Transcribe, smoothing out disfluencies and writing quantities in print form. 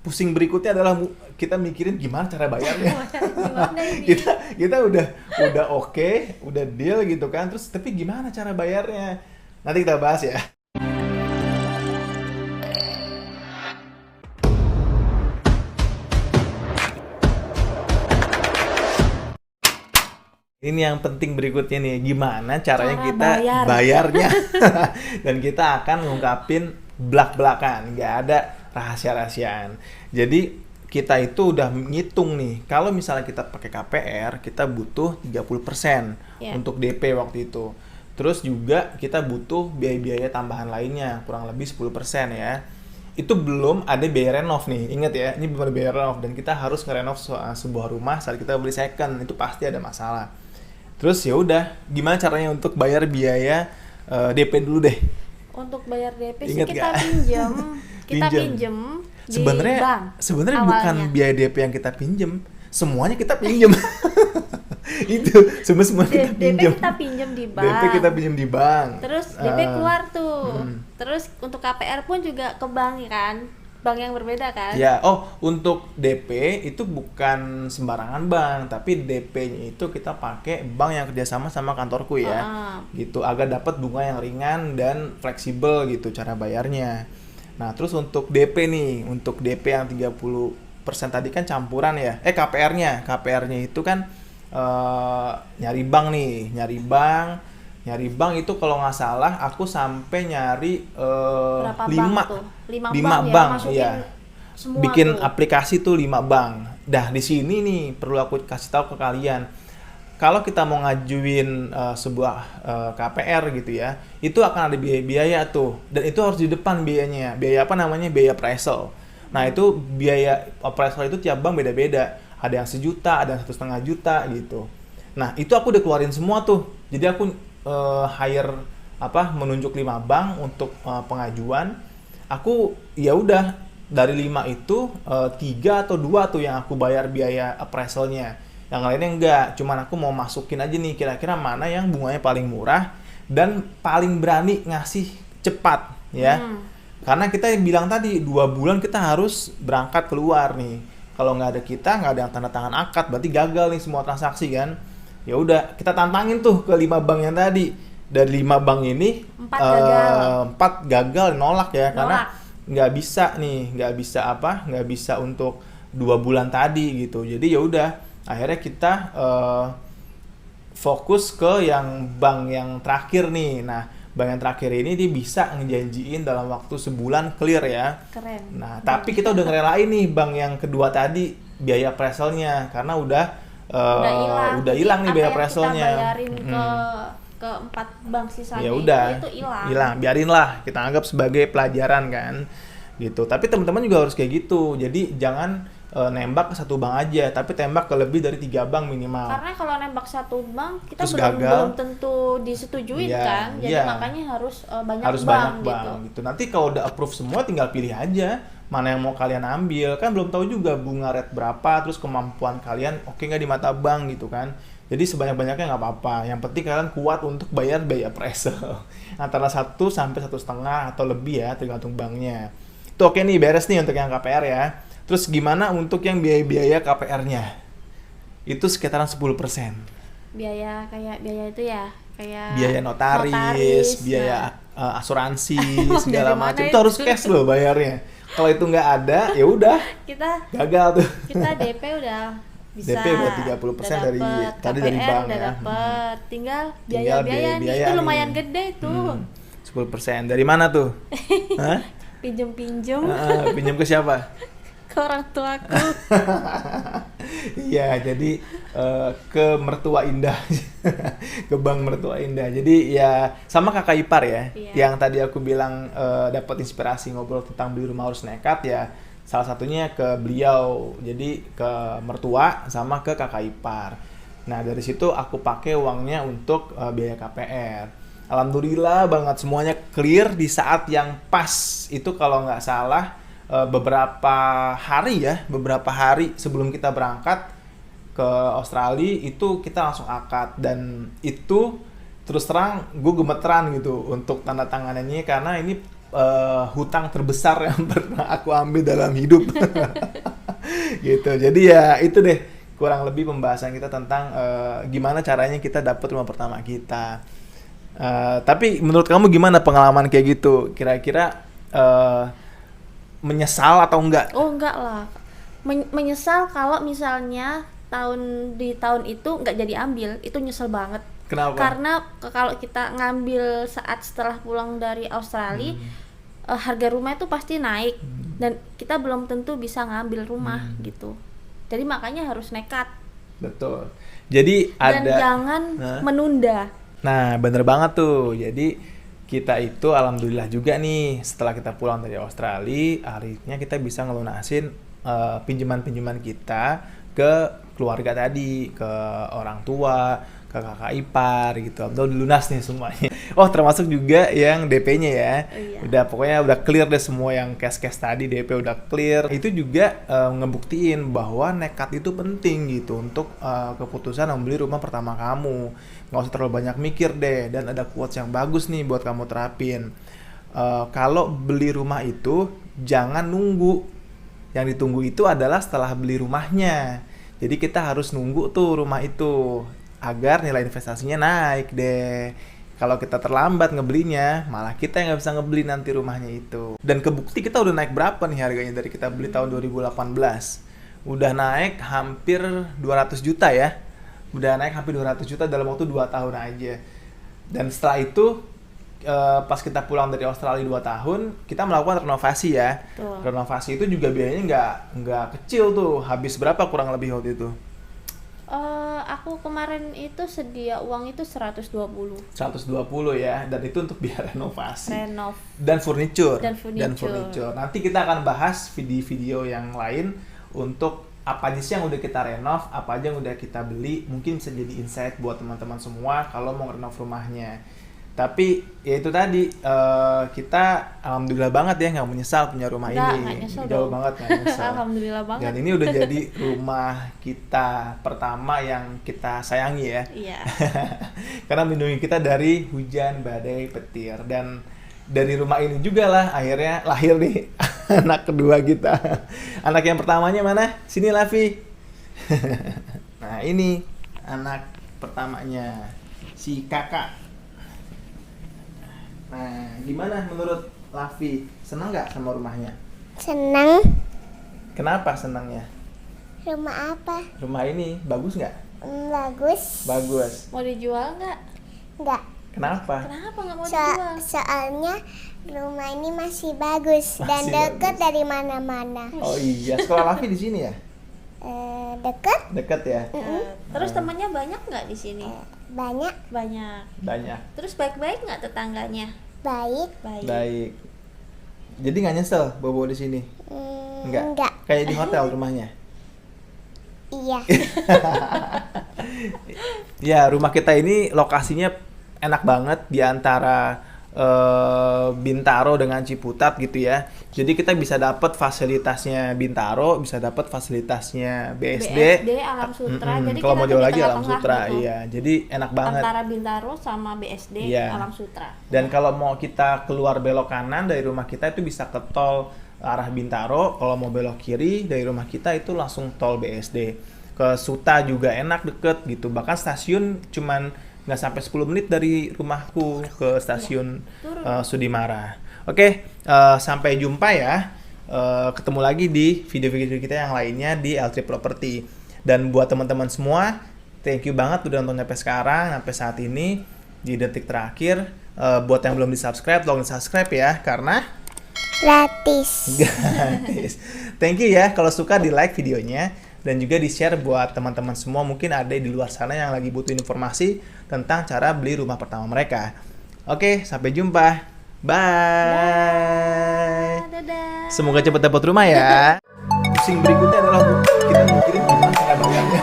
pusing berikutnya adalah kita mikirin gimana cara bayarnya. Gimana ini? kita udah oke, udah deal gitu kan. Terus tapi gimana cara bayarnya? Nanti kita bahas ya. Ini yang penting berikutnya nih, gimana caranya Cara kita bayar. bayarnya. Dan kita akan ngungkapin belak-belakan, nggak ada rahasia-rahasiaan. Jadi kita itu udah ngitung nih, kalau misalnya kita pakai KPR, kita butuh 30% Ya. untuk DP waktu itu. Terus juga kita butuh biaya-biaya tambahan lainnya, kurang lebih 10% ya. Itu belum ada biaya renov nih, ingat ya, ini belum ada biaya renov. Dan kita harus ngerenov sebuah rumah saat kita beli second, itu pasti ada masalah. Terus ya udah, gimana caranya untuk bayar biaya DP dulu deh. Untuk bayar DP sih Ingat kita nggak? kita Pinjem. pinjem di Sebenarnya bank sebenarnya awalnya. bukan biaya DP yang kita pinjem, semuanya kita pinjem. Itu semua kita DP pinjem. kita pinjem di bank. DP kita pinjem di bank. Terus DP keluar tuh. hmm. Terus untuk KPR pun juga ke bank kan. Bank yang berbeda kan? Ya, untuk DP itu bukan sembarangan bank, tapi DP-nya itu kita pakai bank yang kerjasama sama kantorku ya. Gitu, agar dapat bunga yang ringan dan fleksibel gitu cara bayarnya. Nah, terus untuk DP nih, untuk DP yang 30% tadi kan campuran ya. KPR-nya. KPR-nya itu kan nyari bank nih, nyari bank itu kalau nggak salah aku sampai nyari Berapa 5 bank tuh? 5 bank, bank ya, masukin iya. semua Bikin tuh. aplikasi tuh 5 bank. Dah di sini nih perlu aku kasih tahu ke kalian. Kalau kita mau ngajuin sebuah KPR gitu ya, itu akan ada biaya-biaya tuh. Dan itu harus di depan biayanya. Biaya apa namanya? Biaya appraisal. Nah, itu biaya appraisal itu tiap bank beda-beda. Ada yang 1 juta, ada yang 1,5 juta gitu. Nah, itu aku udah keluarin semua tuh. Jadi aku menunjuk 5 bank untuk pengajuan. Aku ya udah dari 5 itu 3 atau 2 tuh yang aku bayar biaya appraisalnya. Yang lainnya enggak, cuman aku mau masukin aja nih kira-kira mana yang bunganya paling murah dan paling berani ngasih cepat ya. Karena kita bilang tadi 2 bulan kita harus berangkat keluar nih. Kalau nggak ada kita, nggak ada yang tanda tangan akad, berarti gagal nih semua transaksi kan. Ya udah, kita tantangin tuh ke 5 bank yang tadi. Dari 5 bank ini 4 gagal. 4 gagal nolak ya, karena Nolak. nggak bisa untuk 2 bulan tadi gitu. Jadi ya udah, akhirnya kita fokus ke yang bank yang terakhir nih. Nah, bank yang terakhir ini dia bisa ngejanjiin dalam waktu sebulan clear ya. Keren. Nah, tapi kita udah ngerelain nih bank yang kedua tadi biaya appraisalnya karena udah hilang nih biaya appraisalnya. Kita bayarin ke 4 bank sisanya Ya udah, itu hilang. biarin lah, kita anggap sebagai pelajaran kan, gitu. Tapi teman-teman juga harus kayak gitu. Jadi jangan nembak ke 1 bank aja, tapi tembak ke lebih dari 3 bank minimal. Karena kalau nembak 1 bank kita Terus belum gagal. tentu disetujuin Iya, kan. Jadi iya. makanya harus banyak Harus bank banyak gitu. bank gitu. Nanti kalau udah approve semua tinggal pilih aja mana yang mau kalian ambil. Kan belum tahu juga bunga rate berapa, terus kemampuan kalian oke nggak di mata bank gitu kan. Jadi sebanyak-banyaknya nggak apa-apa. Yang penting kalian kuat untuk bayar biaya appraisal. Antara 1 sampai 1,5 atau lebih ya, tergantung banknya. Itu oke nih, beres nih untuk yang KPR ya. Terus gimana untuk yang biaya-biaya KPR-nya? Itu sekitaran 10%. Biaya itu ya, kayak Biaya notaris, biaya asuransi, segala Dari mana macam. Itu harus cash loh bayarnya. Kalau itu nggak ada, ya udah kita gagal tuh. DP udah bisa. DP udah 30% udah dari dapet, tadi KPR dari bank udah ya. dapet. Tinggal Tinggal biaya-biaya nih, biaya itu nih. lumayan gede tuh. 10%. Dari mana tuh? Hah? Pinjem-pinjem Pinjam ke siapa? ke orang tuaku. Iya, jadi ke Mertua Indah. Ke Bank Mertua Indah. Jadi ya sama kakak ipar ya. Iya. Yang tadi aku bilang dapat inspirasi ngobrol tentang beli rumah harus nekat ya. Salah satunya ke beliau. Jadi ke mertua sama ke kakak ipar. Nah, dari situ aku pakai uangnya untuk biaya KPR. Alhamdulillah banget semuanya clear di saat yang pas. Itu kalau nggak salah beberapa hari sebelum kita berangkat ke Australia itu kita langsung akad. Dan itu terus terang gue gemeteran gitu untuk tanda tanganannya karena ini hutang terbesar yang pernah aku ambil dalam hidup. Gitu. Jadi ya itu deh kurang lebih pembahasan kita tentang gimana caranya kita dapat rumah pertama kita. Tapi menurut kamu gimana pengalaman kayak gitu? Kira-kira menyesal atau enggak? Oh enggak lah. Menyesal kalau misalnya di tahun itu nggak jadi ambil, itu nyesel banget. Kenapa? Karena kalau kita ngambil saat setelah pulang dari Australia, harga rumah itu pasti naik dan kita belum tentu bisa ngambil rumah gitu. Jadi makanya harus nekat. Betul. Jadi Dan jangan menunda. Nah, bener banget tuh. Jadi kita itu alhamdulillah juga nih setelah kita pulang dari Australia, akhirnya kita bisa ngelunasin pinjaman-pinjaman kita ke keluarga tadi, ke orang tua, ke kakak ipar gitu. Udah lunas nih semuanya. Oh, termasuk juga yang DP-nya ya. Iya. Udah pokoknya udah clear deh semua yang cash-cash tadi, DP udah clear. Itu juga ngebuktiin bahwa nekat itu penting gitu untuk keputusan membeli rumah pertama kamu. Nggak usah terlalu banyak mikir deh. Dan ada quotes yang bagus nih buat kamu terapin. Kalau beli rumah itu jangan nunggu. Yang ditunggu itu adalah setelah beli rumahnya. Jadi kita harus nunggu tuh rumah itu agar nilai investasinya naik deh. Kalau kita terlambat ngebelinya, malah kita yang nggak bisa ngebeli nanti rumahnya itu. Dan kebukti kita udah naik berapa nih harganya dari kita beli tahun 2018. Udah naik hampir 200 juta ya. Udah naik hampir 200 juta dalam waktu 2 tahun aja. Dan setelah itu pas kita pulang dari Australia 2 tahun, kita melakukan renovasi ya. Betul. Renovasi itu juga biayanya nggak kecil tuh. Habis berapa kurang lebih waktu itu? Aku kemarin itu sedia uang itu 120 ya, dan itu untuk biaya renovasi renov dan furniture. Dan furniture. Nanti kita akan bahas video-video yang lain untuk apa aja sih yang udah kita renov, apa aja yang udah kita beli. Mungkin bisa jadi insight buat teman-teman semua kalau mau renov rumahnya. Tapi ya itu tadi, kita alhamdulillah banget ya nggak menyesal punya rumah ini. Nggak nyesel Jauh dong. banget nggak nyesel. Alhamdulillah banget. Dan ini udah jadi rumah kita pertama yang kita sayangi ya. Iya. Karena melindungi kita dari hujan, badai, petir. Dan dari rumah ini juga lah akhirnya lahir nih anak kedua kita. Anak yang pertamanya mana? Sini Lavi. Nah ini anak pertamanya, si kakak. Nah, gimana menurut Lavi? Senang nggak sama rumahnya? Senang. Kenapa senangnya? Rumah apa? Rumah ini bagus nggak? Bagus. Bagus. Mau dijual nggak? Enggak. Kenapa? Kenapa nggak mau dijual? Soalnya rumah ini masih bagus dan Masih dekat bagus. dari mana-mana. Oh iya, sekolah Lavi di sini ya? Dekat? Dekat ya? Terus temannya banyak nggak di sini? Banyak. Banyak. Banyak. Terus baik-baik nggak tetangganya? Baik. Baik. Jadi nggak nyesel bobo di sini? Enggak. Kayak di hotel rumahnya? Iya. Ya, rumah kita ini lokasinya enak banget di antara Bintaro dengan Ciputat gitu ya. Jadi kita bisa dapat fasilitasnya Bintaro, bisa dapat fasilitasnya BSD. Alam Sutra. Jadi kalau mau kita jauh di lagi Alam tengah-tengah Sutra, gitu. iya. Jadi enak banget. Antara Bintaro sama BSD Iya. Alam Sutra. Dan kalau mau kita keluar belok kanan dari rumah kita itu bisa ke tol arah Bintaro. Kalau mau belok kiri dari rumah kita itu langsung tol BSD. Ke Suta juga enak, deket gitu. Bahkan stasiun cuman nggak sampai 10 menit dari rumahku ke stasiun Sudimara. Oke, sampai jumpa ya. Ketemu lagi di video-video kita yang lainnya di L3 Property. Dan buat teman-teman semua, thank you banget udah nonton sampai sekarang, sampai saat ini di detik terakhir. Buat yang belum di-subscribe, tolong di-subscribe ya, karena Gratis. gratis. Thank you ya, kalau suka di-like videonya dan juga di-share buat teman-teman semua. Mungkin ada di luar sana yang lagi butuh informasi tentang cara beli rumah pertama mereka. Oke, sampai jumpa. Bye. Dadah. Semoga cepat dapat rumah ya. Pusing berikutnya adalah kita mikirin gimana cara bayarnya.